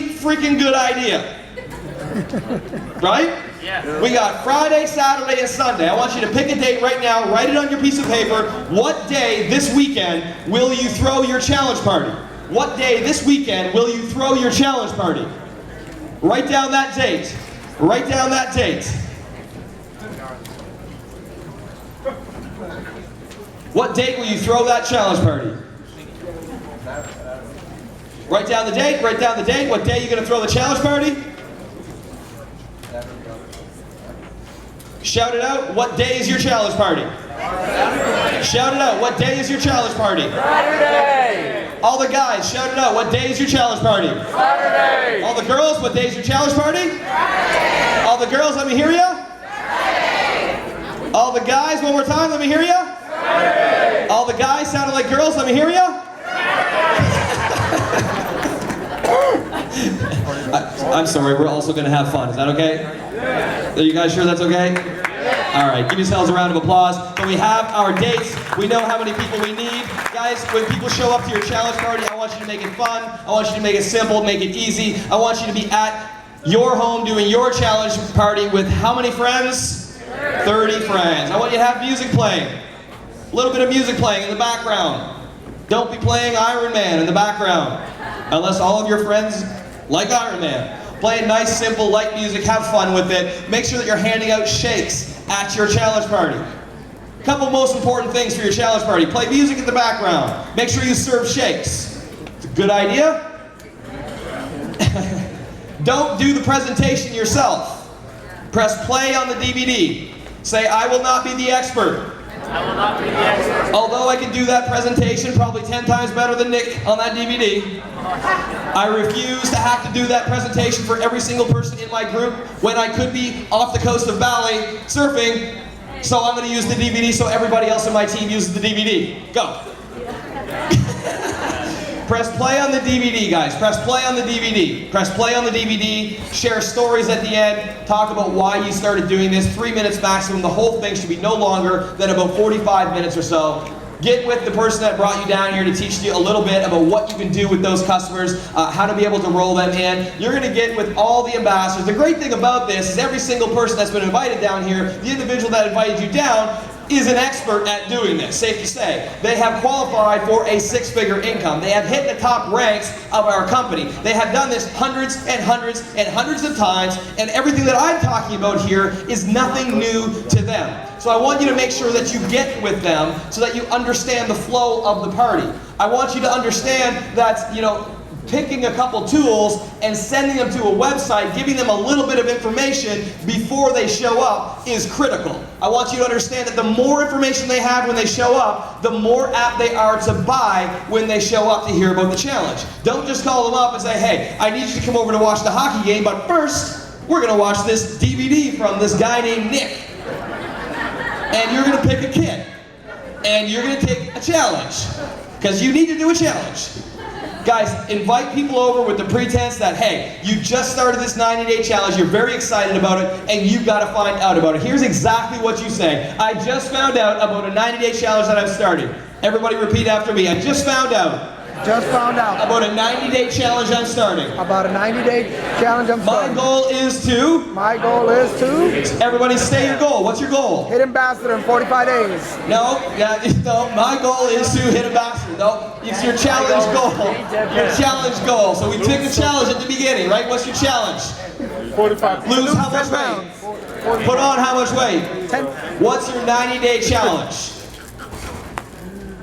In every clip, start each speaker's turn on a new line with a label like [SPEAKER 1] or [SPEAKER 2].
[SPEAKER 1] pretty freaking good idea. Right?
[SPEAKER 2] Yeah.
[SPEAKER 1] We got Friday, Saturday, and Sunday. I want you to pick a date right now, write it on your piece of paper. What day this weekend will you throw your challenge party? What day this weekend will you throw your challenge party? Write down that date. Write down that date. What date will you throw that challenge party? Write down the date, write down the date. What day are you going to throw the challenge party? Shout it out. What day is your challenge party? Saturday. Shout it out. What day is your challenge party?
[SPEAKER 2] Saturday.
[SPEAKER 1] All the guys, shout it out. What day is your challenge party?
[SPEAKER 2] Saturday.
[SPEAKER 1] All the girls, what day is your challenge party?
[SPEAKER 2] Saturday.
[SPEAKER 1] All the girls, let me hear ya.
[SPEAKER 2] Saturday.
[SPEAKER 1] All the guys, one more time, let me hear ya.
[SPEAKER 2] Saturday.
[SPEAKER 1] All the guys sounded like girls, let me hear ya. I'm sorry, we're also going to have fun. Is that okay? Are you guys sure that's okay? All right, give yourselves a round of applause. So we have our dates. We know how many people we need. Guys, when people show up to your challenge party, I want you to make it fun. I want you to make it simple, make it easy. I want you to be at your home doing your challenge party with how many friends? 30 friends. I want you to have music playing. A little bit of music playing in the background. Don't be playing Iron Man in the background, unless all of your friends like Iron Man. Play nice, simple, light music, have fun with it. Make sure that you're handing out shakes at your challenge party. A couple most important things for your challenge party. Play music in the background. Make sure you serve shakes. It's a good idea. Don't do the presentation yourself. Press play on the DVD. Say, I will not be the expert.
[SPEAKER 2] I will not be the expert.
[SPEAKER 1] Although I can do that presentation probably 10 times better than Nick on that DVD. I refuse to have to do that presentation for every single person in my group when I could be off the coast of Bali surfing. So I'm going to use the DVD so everybody else in my team uses the DVD. Go. Press play on the DVD, guys. Press play on the DVD. Press play on the DVD. Share stories at the end. Talk about why you started doing this. 3 minutes maximum. The whole thing should be no longer than about 45 minutes or so. Get with the person that brought you down here to teach you a little bit about what you can do with those customers, how to be able to roll them in. You're going to get with all the ambassadors. The great thing about this is every single person that's been invited down here, the individual that invited you down, is an expert at doing this, safe to say. They have qualified for a six-figure income. They have hit the top ranks of our company. They have done this hundreds and hundreds and hundreds of times, and everything that I'm talking about here is nothing new to them. So I want you to make sure that you get with them so that you understand the flow of the party. I want you to understand that, picking a couple tools and sending them to a website, giving them a little bit of information before they show up is critical. I want you to understand that the more information they have when they show up, the more apt they are to buy when they show up to hear about the challenge. Don't just call them up and say, hey, I need you to come over to watch the hockey game, but first, we're going to watch this DVD from this guy named Nick. And you're going to pick a kid. And you're going to take a challenge. Because you need to do a challenge. Guys, invite people over with the pretense that, hey, you just started this 90-day challenge, you're very excited about it, and you've got to find out about it. Here's exactly what you say. I just found out about a 90-day challenge that I've started. Everybody repeat after me. I just found out.
[SPEAKER 3] Just found out.
[SPEAKER 1] About a 90-day challenge I'm starting.
[SPEAKER 3] About a 90-day challenge I'm starting.
[SPEAKER 1] My goal is to...
[SPEAKER 3] My goal is to...
[SPEAKER 1] Everybody say your goal. What's your goal?
[SPEAKER 3] Hit ambassador in 45 days.
[SPEAKER 1] No, my goal is to hit ambassador. No, it's your challenge goal. Your challenge goal. So we pick a challenge at the beginning, right? What's your challenge?
[SPEAKER 3] 45.
[SPEAKER 1] Lose how much weight? Put on how much weight?
[SPEAKER 3] 10.
[SPEAKER 1] What's your 90-day challenge?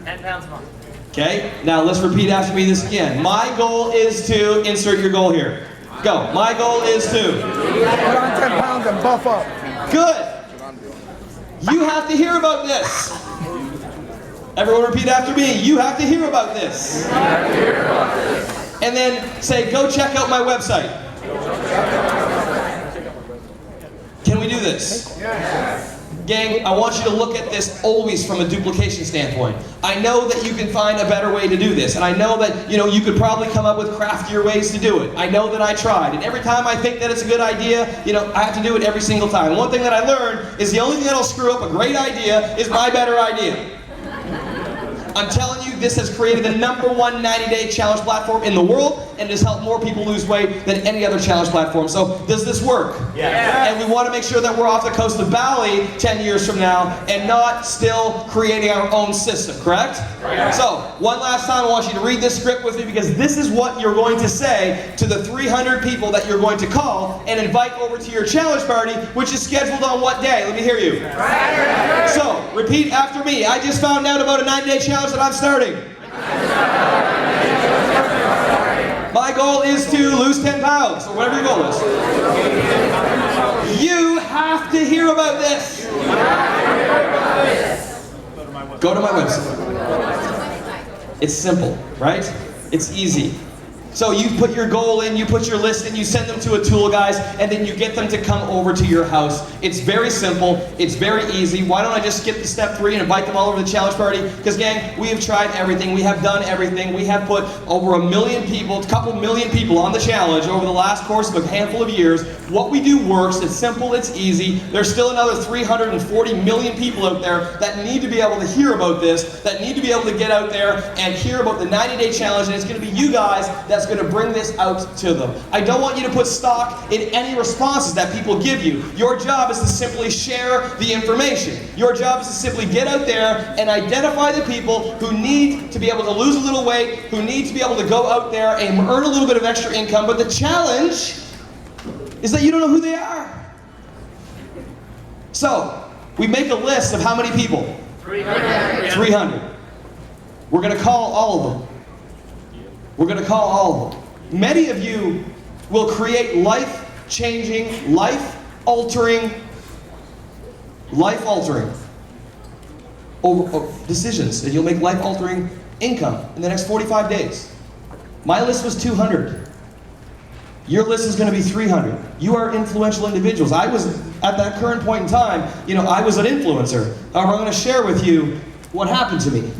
[SPEAKER 2] 10 pounds a month.
[SPEAKER 1] Okay, now let's repeat after me this again. My goal is to, insert your goal here. Go. My goal is to.
[SPEAKER 3] Put on 10 pounds and buff up.
[SPEAKER 1] Good. You have to hear about this. Everyone repeat after me. You have to hear about this. And then say, go check out my website. Can we do this?
[SPEAKER 3] Yes.
[SPEAKER 1] Gang, I want you to look at this always from a duplication standpoint. I know that you can find a better way to do this, and I know that you could probably come up with craftier ways to do it. I know that I tried, and every time I think that it's a good idea, I have to do it every single time. One thing that I learned is the only thing that'll screw up a great idea is my better idea. I'm telling you, this has created the #1 90-day challenge platform in the world. and it has helped more people lose weight than any other challenge platform. So does this work?
[SPEAKER 2] Yes.
[SPEAKER 1] And we want to make sure that we're off the coast of Bali 10 years from now and not still creating our own system, correct? So, one last time I want you to read this script with me, because this is what you're going to say to the 300 people that you're going to call and invite over to your challenge party, which is scheduled on what day? Let me hear you. So, repeat after me. I just found out about a 9-day challenge that I'm starting. My goal is to lose 10 pounds, or whatever your goal is. You have to hear about this. Go to my website. It's simple, right? It's easy. So you put your goal in, you put your list in, you send them to a tool, guys, and then you get them to come over to your house. It's very simple. It's very easy. Why don't I just skip to step 3 and invite them all over to the challenge party? Because, gang, we have tried everything. We have done everything. We have put over a million people, a couple million people on the challenge over the last course of a handful of years. What we do works. It's simple. It's easy. There's still another 340 million people out there that need to be able to hear about this, that need to be able to get out there and hear about the 90-day challenge, and it's going to be you guys that's going to bring this out to them. I don't want you to put stock in any responses that people give you. Your job is to simply share the information. Your job is to simply get out there and identify the people who need to be able to lose a little weight, who need to be able to go out there and earn a little bit of extra income. But the challenge is that you don't know who they are. So, we make a list of how many people?
[SPEAKER 2] 300.
[SPEAKER 1] 300. We're going to call all of them. We're going to call all of them. Many of you will create life-changing, life-altering decisions, and you'll make life-altering income in the next 45 days. My list was 200. Your list is going to be 300. You are influential individuals. I was, at that current point in time, I was an influencer. However, I'm going to share with you what happened to me.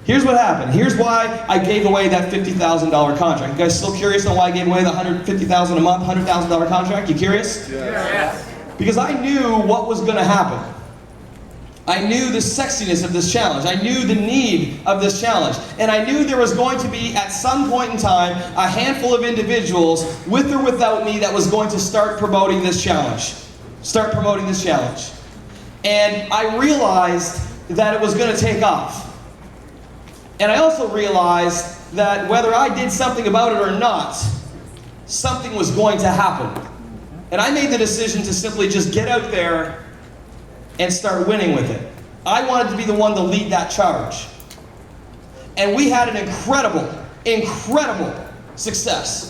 [SPEAKER 1] Here's what happened. Here's why I gave away that $50,000 contract. You guys still curious on why I gave away the $150,000 a month, $100,000 contract? You curious?
[SPEAKER 2] Yes.
[SPEAKER 1] Because I knew what was going to happen. I knew the sexiness of this challenge. I knew the need of this challenge. And I knew there was going to be, at some point in time, a handful of individuals, with or without me, that was going to start promoting this challenge. And I realized that it was going to take off. And I also realized that whether I did something about it or not, something was going to happen. And I made the decision to simply just get out there and start winning with it. I wanted to be the one to lead that charge. And we had an incredible success.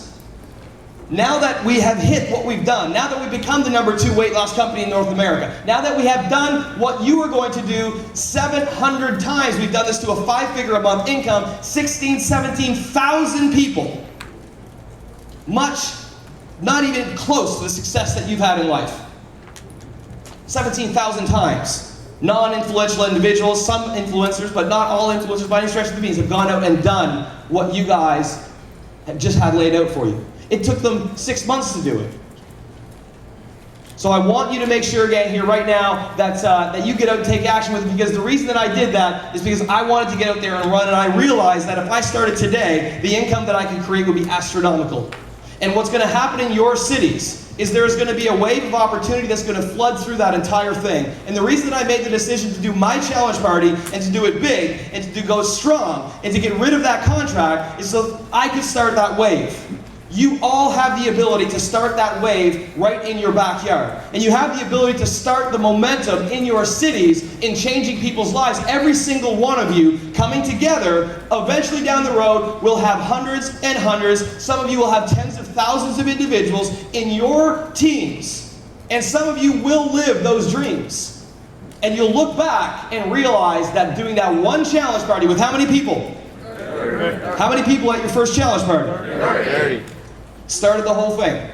[SPEAKER 1] Now that we have hit what we've done, now that we've become the #2 weight loss company in North America, now that we have done what you are going to do 700 times, we've done this to a 5-figure a month income, 17,000 people. Not even close to the success that you've had in life. 17,000 times. Non-influential individuals, some influencers, but not all influencers by any stretch of the means, have gone out and done what you guys have just had laid out for you. It took them 6 months to do it. So I want you to make sure, again, here right now, that you get out and take action with it, because the reason that I did that is because I wanted to get out there and run, and I realized that if I started today, the income that I could create would be astronomical. And what's going to happen in your cities is there's going to be a wave of opportunity that's going to flood through that entire thing. And the reason that I made the decision to do my challenge party and to do it big and to go strong and to get rid of that contract is so I could start that wave. You all have the ability to start that wave right in your backyard. And you have the ability to start the momentum in your cities in changing people's lives. Every single one of you coming together, eventually down the road, will have hundreds and hundreds. Some of you will have tens of thousands of individuals in your teams. And some of you will live those dreams. And you'll look back and realize that doing that one challenge party with how many people? 30. How many people at your first challenge party? 30. Started the whole thing.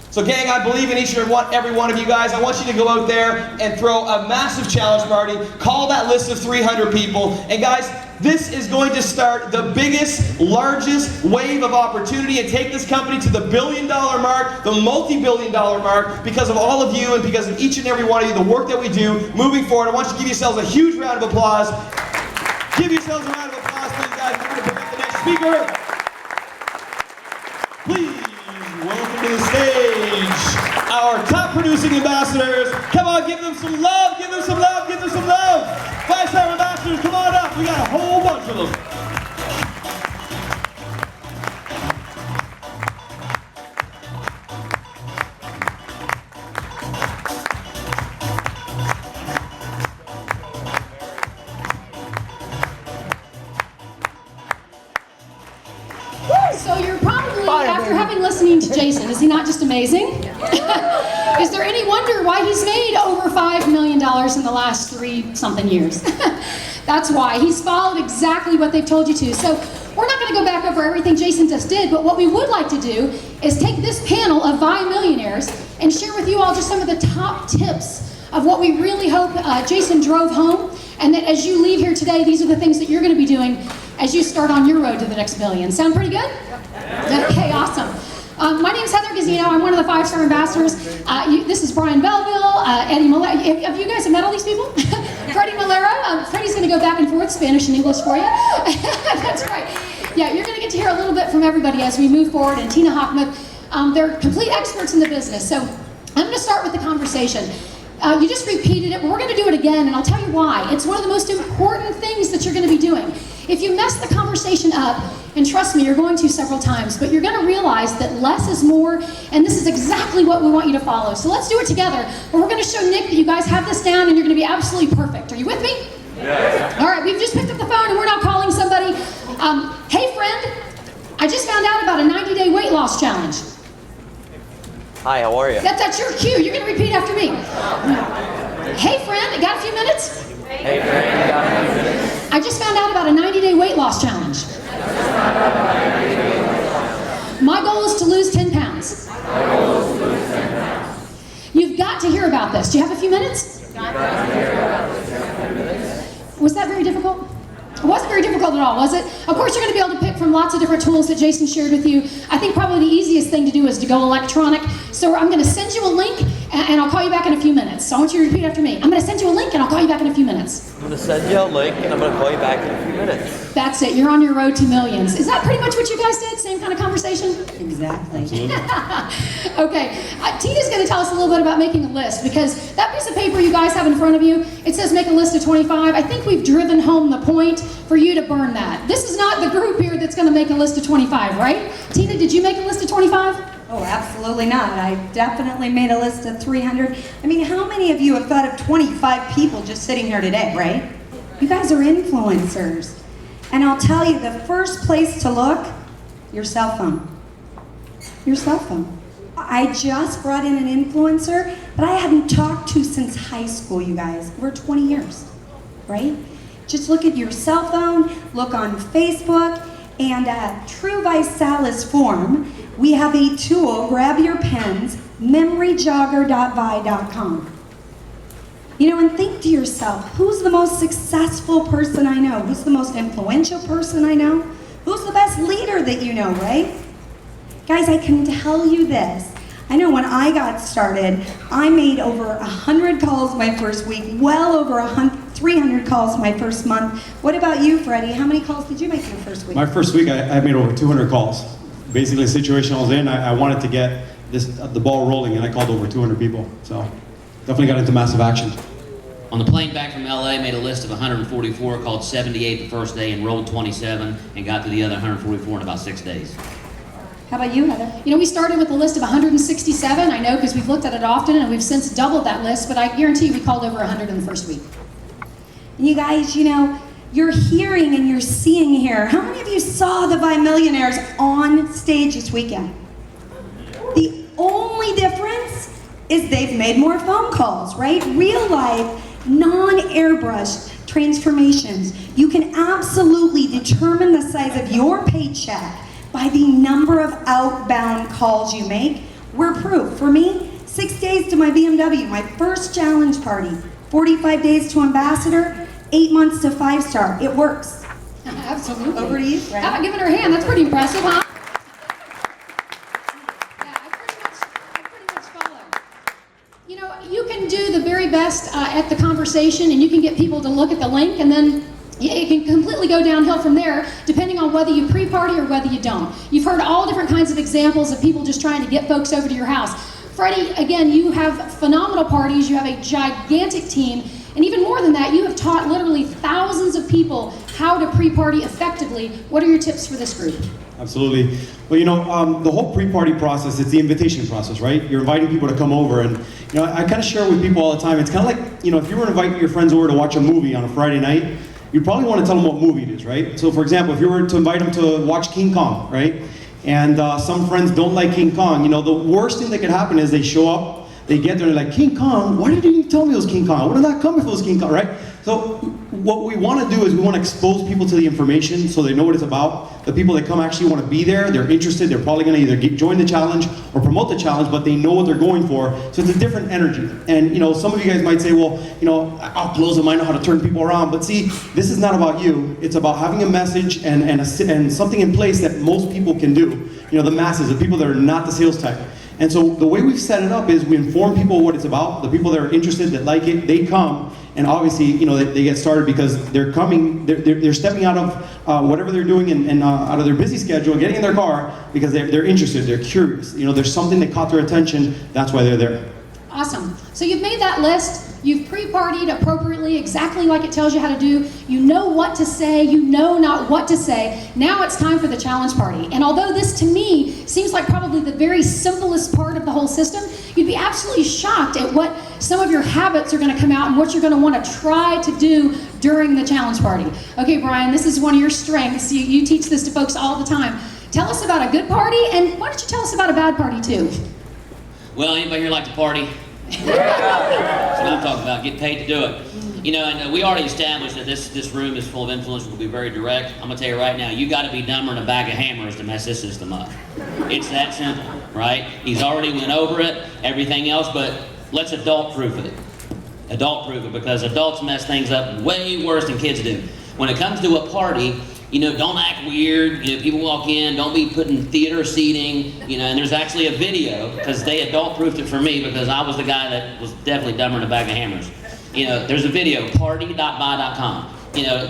[SPEAKER 1] So gang, I believe in each and every one of you guys. I want you to go out there and throw a massive challenge party. Call that list of 300 people. And guys, this is going to start the biggest, largest wave of opportunity and take this company to the $1 billion mark, the multi-billion dollar mark, because of all of you and because of each and every one of you, the work that we do moving forward. I want you to give yourselves a huge round of applause. Give yourselves a round of applause, please, guys. We're going to pick up the next speaker. Please welcome to the stage our top producing ambassadors. Come on, give them some love, give them some love, give them some love. Five-star ambassadors, come on up. We got a whole bunch of them.
[SPEAKER 4] So you're probably, after having listening to Jason, is he not just amazing? Is there any wonder why he's made over $5 million in the last 3-something years? That's why. He's followed exactly what they've told you to. So we're not going to go back over everything Jason just did, but what we would like to do is take this panel of Vi millionaires and share with you all just some of the top tips of what we really hope Jason drove home, and that as you leave here today, these are the things that you're going to be doing as you start on your road to the next million. Sound pretty good? Okay, awesome. My name is Heather Gazzino. I'm one of the five-star ambassadors. This is Brian Belleville, Eddie Malero. Have you guys met all these people? Freddie Malero. Freddie's going to go back and forth, Spanish and English for you. That's right. Yeah, you're going to get to hear a little bit from everybody as we move forward. And Tina Hochmuth, they're complete experts in the business. So I'm going to start with the conversation. You just repeated it, but we're going to do it again, and I'll tell you why. It's one of the most important things that you're going to be doing. If you mess the conversation up, and trust me, you're going to several times, but you're going to realize that less is more, and this is exactly what we want you to follow. So let's do it together, but we're going to show Nick that you guys have this down, and you're going to be absolutely perfect. Are you with me?
[SPEAKER 2] Yes.
[SPEAKER 4] All right, we've just picked up the phone, and we're now calling somebody. Hey, friend, I just found out about a 90-day weight loss challenge.
[SPEAKER 5] Hi, how are you?
[SPEAKER 4] That's your cue. You're going to repeat after me. Hey, friend, got a few minutes?
[SPEAKER 5] Hey, friend, you got a few minutes?
[SPEAKER 4] I just found out about a 90-day weight loss challenge. My goal is to lose 10 pounds. You've got to hear about this. Do you have a few minutes? Was that very difficult? It wasn't very difficult at all, was it? Of course, you're going to be able to pick from lots of different tools that Jason shared with you. I think probably the easiest thing to do is to go electronic. So I'm going to send you a link, and I'll call you back in a few minutes. So I want you to repeat after me. I'm going to send you a link, and I'll call you back in a few minutes.
[SPEAKER 5] I'm going to send you a link, and I'm going to call you back in a few minutes.
[SPEAKER 4] That's it. You're on your road to millions. Is that pretty much what you guys did? Same kind of conversation?
[SPEAKER 6] Exactly.
[SPEAKER 4] Okay. Tina's going to tell us a little bit about making a list, because that piece of paper you guys have in front of you, it says make a list of 25. I think we've driven home the point for you to burn that. This is not the group here that's going to make a list of 25, right? Tina, did you make a list of 25?
[SPEAKER 6] Oh, absolutely not. I definitely made a list of 300. I mean, how many of you have thought of 25 people just sitting here today, right? You guys are influencers. And I'll tell you, the first place to look, your cell phone. Your cell phone. I just brought in an influencer that I hadn't talked to since high school, you guys. Over 20 years, right? Just look at your cell phone, look on Facebook, and True ViSalus form. We have a tool, grab your pens, memoryjogger.vi.com. You know, and think to yourself, who's the most successful person I know? Who's the most influential person I know? Who's the best leader that you know, right? Guys, I can tell you this. I know when I got started, I made over 100 calls my first week, well over 300 calls my first month. What about you, Freddie? How many calls did you make in your first week?
[SPEAKER 7] My first week, I made over 200 calls. Basically, the situation I was in, I wanted to get the ball rolling, and I called over 200 people. So definitely got into massive action.
[SPEAKER 2] On the plane back from LA, made a list of 144, called 78 the first day, enrolled 27, and got to the other 144 in about 6 days.
[SPEAKER 6] How about you, Heather?
[SPEAKER 4] You know, we started with a list of 167. I know because we've looked at it often, and we've since doubled that list, but I guarantee we called over 100 in the first week.
[SPEAKER 6] And you guys, you know, you're hearing and you're seeing here. How many of you saw the Vi Millionaires on stage this weekend? The only difference is they've made more phone calls, right? Real life, non-airbrushed transformations. You can absolutely determine the size of your paycheck by the number of outbound calls you make. We're proof. For me, 6 days to my BMW, my first challenge party, 45 days to ambassador, 8 months to 5-star. It works.
[SPEAKER 4] Absolutely.
[SPEAKER 6] Over to you, Fred.
[SPEAKER 4] How about giving her a hand? That's pretty impressive, huh? Yeah, I pretty much follow. You know, you can do the very best at the conversation, and you can get people to look at the link, and then It can completely go downhill from there, depending on whether you pre-party or whether you don't. You've heard all different kinds of examples of people just trying to get folks over to your house. Freddie, again, you have phenomenal parties, you have a gigantic team, and even more than that, you have taught literally thousands of people how to pre-party effectively. What are your tips for this group?
[SPEAKER 7] Absolutely. Well, the whole pre-party process, it's the invitation process, right? You're inviting people to come over, and I kind of share with people all the time. It's kind of like, if you were to invite your friends over to watch a movie on a Friday night, you'd probably want to tell them what movie it is, right? So for example, if you were to invite them to watch King Kong, right? And some friends don't like King Kong, the worst thing that could happen is they show up, they get there and they're like, King Kong? Why didn't you tell me it was King Kong? I would have not come if it was King Kong, right? So what we want to do is we want to expose people to the information so they know what it's about. The people that come actually want to be there, they're interested, they're probably going to either join the challenge or promote the challenge, but they know what they're going for. So it's a different energy. And some of you guys might say, well, I'll close them, I know how to turn people around. But see, this is not about you. It's about having a message and something in place that most people can do. The masses, the people that are not the sales type. And so the way we've set it up is we inform people what it's about. The people that are interested, that like it, they come. And obviously, they get started because they're coming, they're stepping out of whatever they're doing and out of their busy schedule and getting in their car because they're interested, they're curious. There's something that caught their attention, that's why they're there.
[SPEAKER 4] Awesome. So you've made that list. You've pre-partied appropriately, exactly like it tells you how to do. You know what to say. You know not what to say. Now it's time for the challenge party. And although this, to me, seems like probably the very simplest part of the whole system, you'd be absolutely shocked at what some of your habits are going to come out and what you're going to want to try to do during the challenge party. Okay, Brian, this is one of your strengths. You teach this to folks all the time. Tell us about a good party, and why don't you tell us about a bad party, too?
[SPEAKER 2] Well, anybody here like to party? That's what I'm talking about, get paid to do it. And we already established that this room is full of influence. We'll be very direct. I'm gonna tell you right now, you gotta be dumber than a bag of hammers to mess this system up. It's that simple, right? He's already went over it, everything else, but let's adult-proof it. Adult-proof it, because adults mess things up way worse than kids do. When it comes to a party, don't act weird. People walk in, don't be putting theater seating, and there's actually a video, because they adult-proofed it for me, because I was the guy that was definitely dumber than a bag of hammers. There's a video, party.buy.com.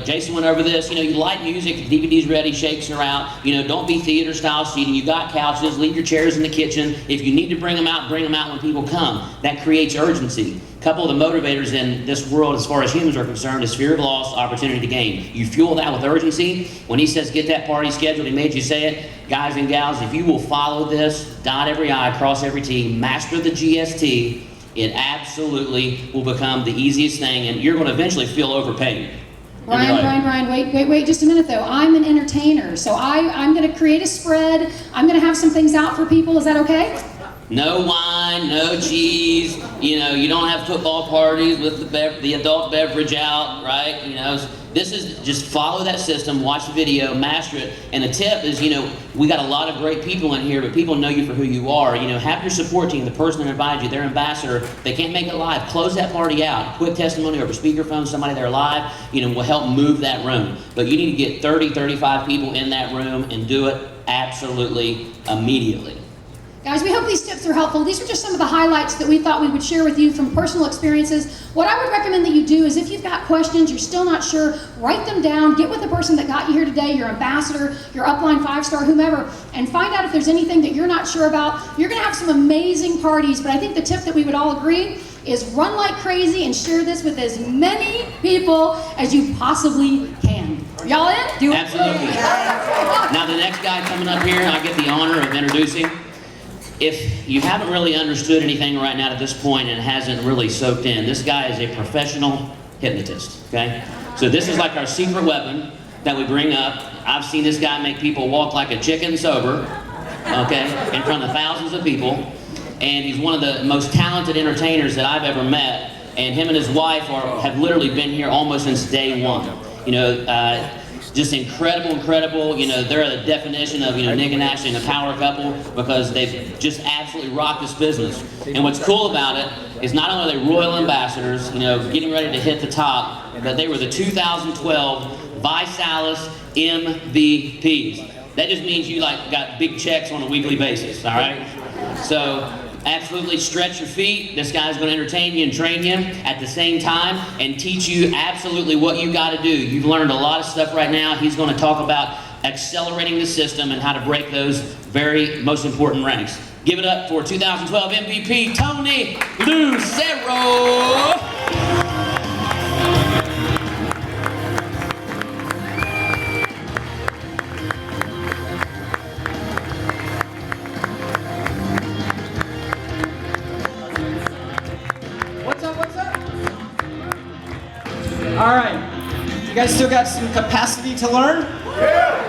[SPEAKER 2] Jason went over this, you light music, the DVD's ready, shakes are out, don't be theater-style seating, you got couches, leave your chairs in the kitchen. If you need to bring them out when people come. That creates urgency. A couple of the motivators in this world, as far as humans are concerned, is fear of loss, opportunity to gain. You fuel that with urgency. When he says get that party scheduled, he made you say it. Guys and gals, if you will follow this, dot every I, cross every T, master the GST, it absolutely will become the easiest thing, and you're going to eventually feel overpaid.
[SPEAKER 4] Brian, wait just a minute though. I'm an entertainer, so I'm going to create a spread. I'm going to have some things out for people. Is that okay?
[SPEAKER 2] No wine, no cheese, you don't have football parties with the adult beverage out, right? This is just follow that system, watch the video, master it. And the tip is, we got a lot of great people in here, but people know you for who you are. Have your support team, the person that invited you, their ambassador. They can't make it live. Close that party out. Quick testimony over speakerphone, somebody there live, will help move that room. But you need to get 30, 35 people in that room and do it absolutely immediately.
[SPEAKER 4] Guys, we hope these tips are helpful. These are just some of the highlights that we thought we would share with you from personal experiences. What I would recommend that you do is if you've got questions, you're still not sure, write them down, get with the person that got you here today, your ambassador, your upline 5-star, whomever, and find out if there's anything that you're not sure about. You're gonna have some amazing parties, but I think the tip that we would all agree is run like crazy and share this with as many people as you possibly can. Y'all in? Do it.
[SPEAKER 2] Absolutely. Now the next guy coming up here, I get the honor of introducing. If you haven't really understood anything right now at this point and it hasn't really soaked in, this guy is a professional hypnotist, okay? So this is like our secret weapon that we bring up. I've seen this guy make people walk like a chicken sober, okay, in front of thousands of people. And he's one of the most talented entertainers that I've ever met. And him and his wife have literally been here almost since day one. Just incredible. They're the definition of, Nick and Ashley and a power couple because they've just absolutely rocked this business. And what's cool about it is not only are they royal ambassadors, getting ready to hit the top, but they were the 2012 ViSalus MVPs. That just means you got big checks on a weekly basis, all right? So absolutely stretch your feet. This guy's going to entertain you and train you at the same time and teach you absolutely what you got to do. You've learned a lot of stuff right now. He's going to talk about accelerating the system and how to break those very most important ranks. Give it up for 2012 MVP, Tony Lucero.
[SPEAKER 8] What's up, what's up? All right, you guys still got some capacity to learn? Yeah.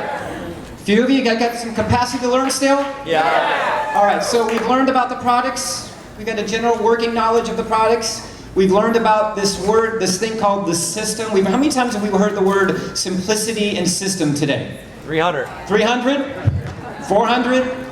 [SPEAKER 8] Few of you got some capacity to learn still?
[SPEAKER 5] Yeah.
[SPEAKER 8] All right, so we've learned about the products. We've got a general working knowledge of the products. We've learned about this word, this thing called the system. How many times have we heard the word simplicity and system today?
[SPEAKER 5] 300.
[SPEAKER 8] 300? 400?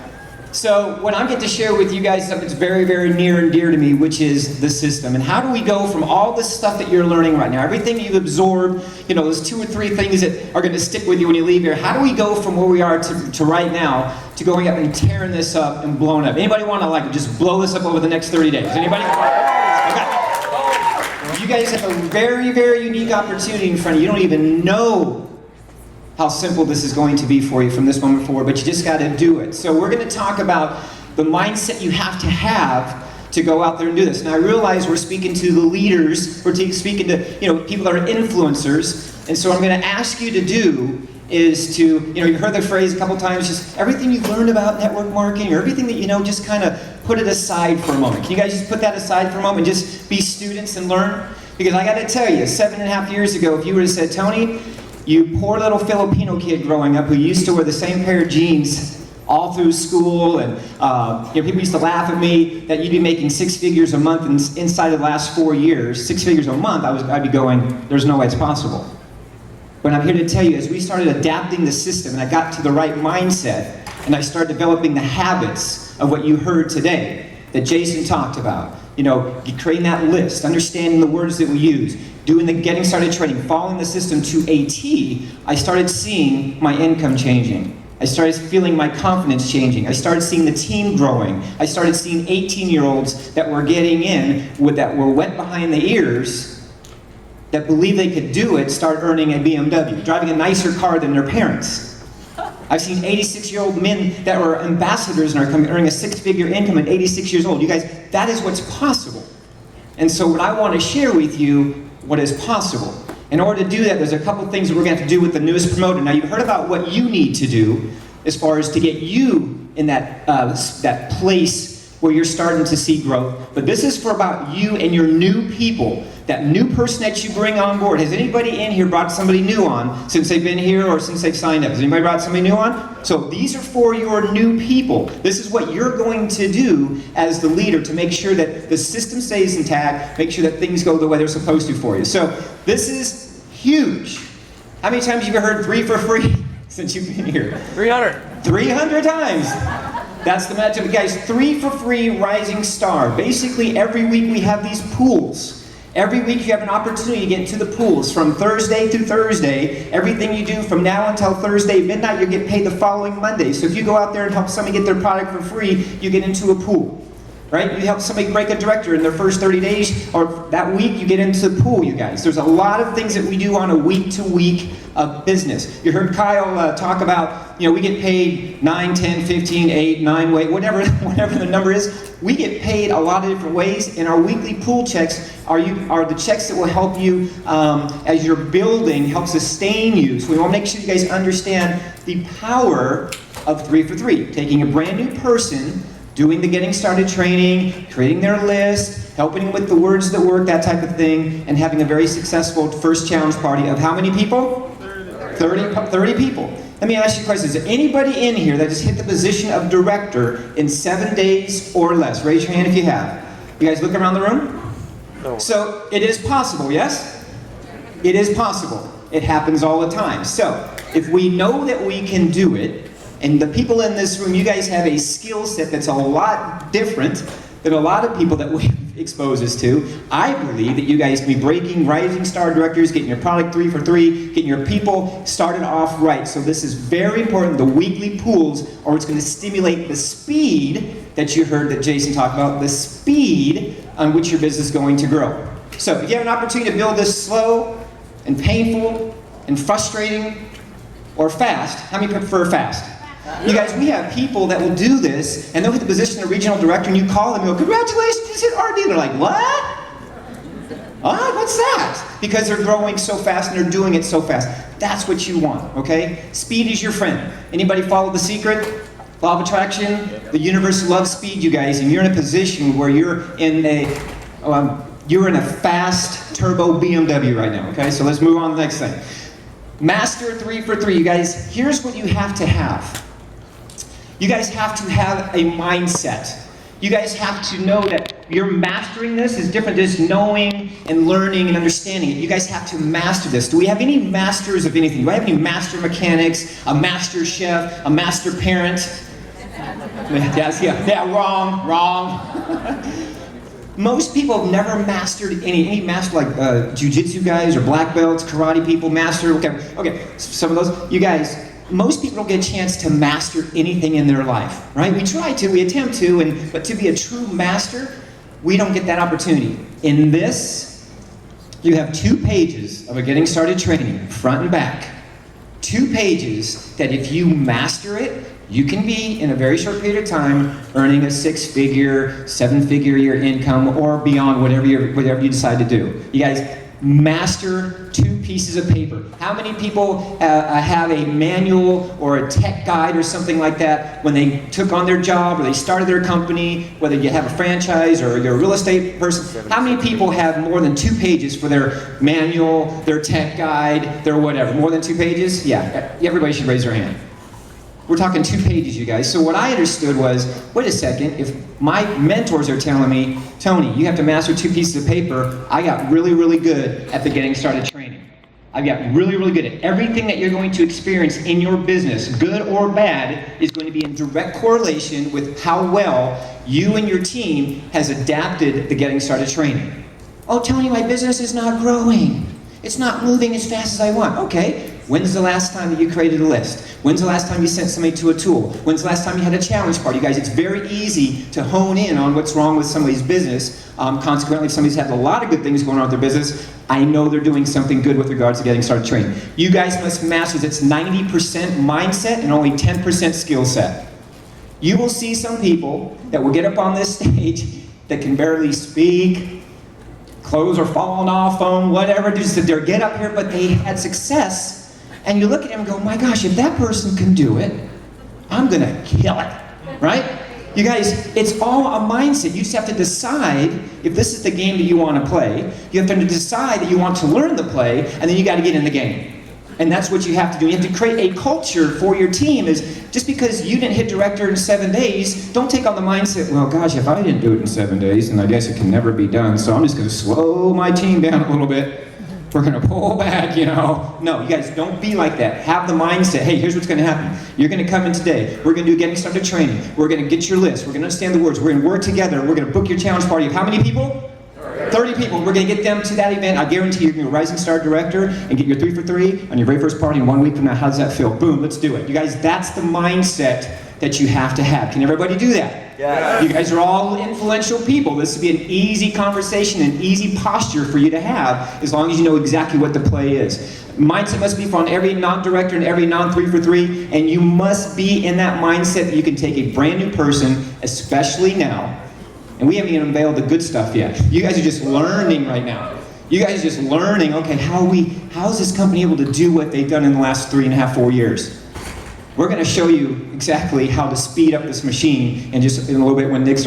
[SPEAKER 8] So what I get to share with you guys is something that's very, very near and dear to me, which is the system. And how do we go from all this stuff that you're learning right now, everything you've absorbed, those 2 or 3 things that are going to stick with you when you leave here, how do we go from where we are to right now to going up and tearing this up and blowing up? Anybody want to just blow this up over the next 30 days? Anybody? Okay. You guys have a very, very unique opportunity in front of you. You don't even know how simple this is going to be for you from this moment forward, but you just got to do it. So we're going to talk about the mindset you have to go out there and do this. Now I realize we're speaking to the leaders, we're speaking to people that are influencers, and so what I'm going to ask you to do is to, you heard the phrase a couple times, just everything you've learned about network marketing or everything that you know, just kind of put it aside for a moment. Can you guys just put that aside for a moment and just be students and learn? Because I got to tell you, 7.5 years ago, if you would have said, Tony, you poor little Filipino kid growing up who used to wear the same pair of jeans all through school, and people used to laugh at me that you'd be making 6 figures a month inside of the last 4 years, 6 figures a month, I'd be going, there's no way it's possible. But I'm here to tell you, as we started adapting the system and I got to the right mindset and I started developing the habits of what you heard today that Jason talked about, creating that list, understanding the words that we use, doing the getting started training, following the system to a T, I started seeing my income changing. I started feeling my confidence changing. I started seeing the team growing. I started seeing 18-year-olds that were getting in, that were wet behind the ears, that believed they could do it, start earning a BMW, driving a nicer car than their parents. I've seen 86-year-old men that were ambassadors and are earning a 6-figure income at 86 years old. You guys, that is what's possible. And so what I want to share with you what is possible. In order to do that, there's a couple things that we're going to have to do with the newest promoter. Now, you've heard about what you need to do as far as to get you in that place where you're starting to see growth. But this is for about you and your new people, that new person that you bring on board. Has anybody in here brought somebody new on since they've been here or since they've signed up? Has anybody brought somebody new on? So these are for your new people. This is what you're going to do as the leader to make sure that the system stays intact, make sure that things go the way they're supposed to for you. So this is huge. How many times have you heard 3 for free since you've been here?
[SPEAKER 5] 300.
[SPEAKER 8] 300 times. That's the matchup. Guys, 3 for free Rising Star. Basically, every week we have these pools. Every week you have an opportunity to get into the pools from Thursday through Thursday. Everything you do from now until Thursday midnight, you get paid the following Monday. So if you go out there and help somebody get their product for free, you get into a pool. Right? You help somebody break a director in their first 30 days, or that week you get into the pool, you guys. There's a lot of things that we do on a week-to-week business. You heard Kyle talk about, we get paid 9, 10, 15, 8, 9, whatever the number is. We get paid a lot of different ways, and our weekly pool checks are the checks that will help you as you're building, help sustain you. So we want to make sure you guys understand the power of 3 for 3. Taking a brand new person, doing the getting started training, creating their list, helping them with the words that work, that type of thing, and having a very successful first challenge party of how many people? 30 people. Let me ask you a question. Is there anybody in here that has hit the position of director in 7 days or less? Raise your hand if you have. You guys look around the room?
[SPEAKER 5] No.
[SPEAKER 8] So it is possible, yes? It is possible. It happens all the time. So if we know that we can do it, and the people in this room, you guys have a skill set that's a lot different than a lot of people that expose us to. I believe that you guys can be breaking rising star directors, getting your product 3 for 3, getting your people started off right. So this is very important. The weekly pools are what's going to stimulate the speed that you heard that Jason talked about, the speed on which your business is going to grow. So if you have an opportunity to build this slow and painful and frustrating or fast, how many prefer fast? You guys, we have people that will do this, and they'll hit the position of regional director, and you call them and go, congratulations, you hit RD. They're like, what? What's that? Because they're growing so fast and they're doing it so fast. That's what you want, okay? Speed is your friend. Anybody follow The Secret? Law of attraction? The universe loves speed, you guys, and you're in a position where you're in a fast turbo BMW right now, okay? So let's move on to the next thing. Master 3 for 3. You guys, here's what you have to have. You guys have to have a mindset. You guys have to know that you're mastering this is different than just knowing and learning and understanding it. You guys have to master this. Do we have any masters of anything? Do I have any master mechanics, a master chef, a master parent? Yeah, wrong. Most people have never mastered any master like jiu-jitsu guys or black belts, karate people, master, okay, some of those. You guys, most people don't get a chance to master anything in their life, right? We try to, we attempt to, but to be a true master, we don't get that opportunity. In this, you have 2 pages of a getting started training, front and back. 2 pages that if you master it, you can be, in a very short period of time, earning a 6-figure, 7-figure a year income, or beyond, whatever you decide to do. You guys, master 2 pieces of paper. How many people have a manual or a tech guide or something like that when they took on their job or they started their company, whether you have a franchise or you're a real estate person? How many people have more than 2 pages for their manual, their tech guide, their whatever? More than 2 pages? Yeah, everybody should raise their hand. We're talking 2 pages, you guys. So what I understood was, wait a second, if my mentors are telling me, Tony, you have to master 2 pieces of paper, I got really, really good at the getting started training. I got really, really good at everything that you're going to experience in your business, good or bad, is going to be in direct correlation with how well you and your team has adapted the getting started training. Oh, Tony, my business is not growing. It's not moving as fast as I want. Okay. When's the last time that you created a list? When's the last time you sent somebody to a tool? When's the last time you had a challenge party? You guys, it's very easy to hone in on what's wrong with somebody's business. Consequently, if somebody's had a lot of good things going on with their business, I know they're doing something good with regards to getting started training. You guys must master this. It's 90% mindset and only 10% skill set. You will see some people that will get up on this stage that can barely speak, clothes are falling off, phone, whatever, just that they get up here, but they had success. And you look at him and go, my gosh, if that person can do it, I'm gonna kill it, right? You guys, it's all a mindset. You just have to decide if this is the game that you want to play. You have to decide that you want to learn the play, and then you got to get in the game. And that's what you have to do. You have to create a culture for your team. Is just because you didn't hit director in 7 days, don't take on the mindset, well, gosh, if I didn't do it in 7 days, then I guess it can never be done, so I'm just going to slow my team down a little bit. We're going to pull back, you know. No, you guys, don't be like that. Have the mindset, hey, here's what's going to happen. You're going to come in today. We're going to do getting started training. We're going to get your list. We're going to understand the words. We're going to work together. We're going to book your challenge party of how many people? 30 people. We're going to get them to that event. I guarantee you're going to be a rising star director and get your 3 for 3 on your very first party in 1 week from now. How does that feel? Boom, let's do it. You guys, that's the mindset that you have to have. Can everybody do that?
[SPEAKER 5] Yes.
[SPEAKER 8] You guys are all influential people. This would be an easy conversation, an easy posture for you to have, as long as you know exactly what the play is. Mindset must be on every non-director and every non-3 for 3, and you must be in that mindset that you can take a brand new person, especially now. And we haven't even unveiled the good stuff yet. You guys are just learning right now. You guys are just learning, okay, how is this company able to do what they've done in the last 3.5, 4 years? We're going to show you exactly how to speed up this machine in just in a little bit when Nick starts.